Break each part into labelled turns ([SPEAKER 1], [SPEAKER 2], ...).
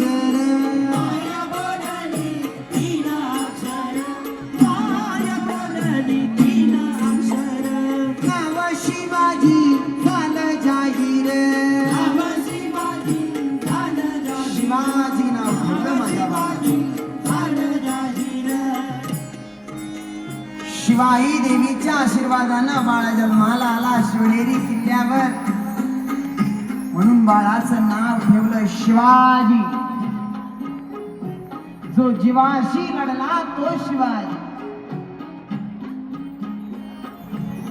[SPEAKER 1] अक्षर
[SPEAKER 2] माया बोलली तीन अक्षर माया बोलली तीन अक्षर
[SPEAKER 1] नाव शिवाजी झालं जाहीर
[SPEAKER 2] नाव शिवाजी झालं जाहीर
[SPEAKER 1] शिवाजी नाव ठेवलं माझ्या बाळाचं.
[SPEAKER 2] झालं जाहीर
[SPEAKER 1] शिवाई देवीच्या आशीर्वादानं बाळ जन्माला आला शिवनेरी किल्ल्यावर, म्हणून बाळाचं नाव ठेवलं शिवाजी. जो जीवाशी लढला तो शिवाजी.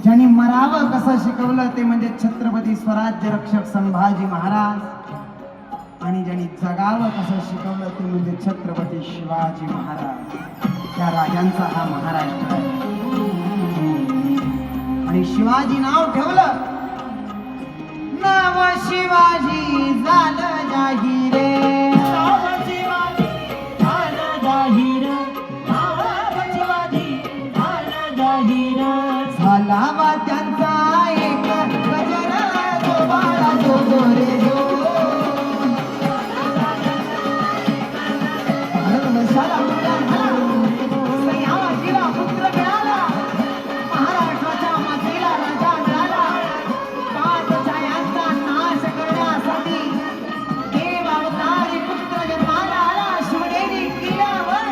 [SPEAKER 1] ज्यांनी मरावं कसं शिकवलं ते म्हणजे छत्रपती स्वराज्य रक्षक संभाजी महाराज, आणि ज्यांनी जगावं कसं शिकवलं ते म्हणजे छत्रपती शिवाजी महाराज. त्या राजांचा हा महाराष्ट्र आहे. आणि शिवाजी नाव ठेवलं, नाव शिवाजी झालं जाहीर
[SPEAKER 2] नाव शिवाजी झालं जाहीर नाव शिवाजी झालं जाहीर
[SPEAKER 1] झाला वा त्यांचा एक गजर, जो बाळा जो रे जो भारत वर्षाला सह्याद्रीला पुत्र मिळाला, महाराष्ट्राच्या मातीला राजा मिळाला. पाच छायांचा नाश करण्यासाठी देव अवतारी पुत्र जन्माला आला शिवनेरी किल्ल्यावर.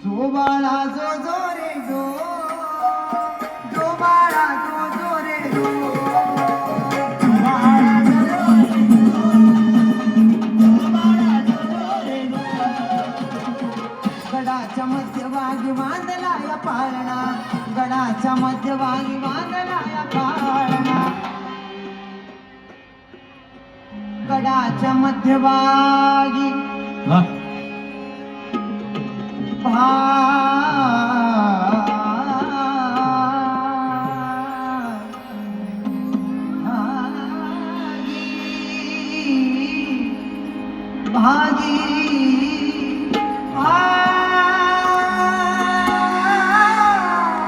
[SPEAKER 1] जो बाळा जो जो रे जो, जो बाळा जो जो रे जो, जो बाळा जो जो रे जो, जो बाळा जो जो रे जो. गडाच्या मध्यभागी बांधला या पाळणा, गडाच्या मध्यभागी बांधला या पाळणा, गडाच्या मध्यभागी भागी भागी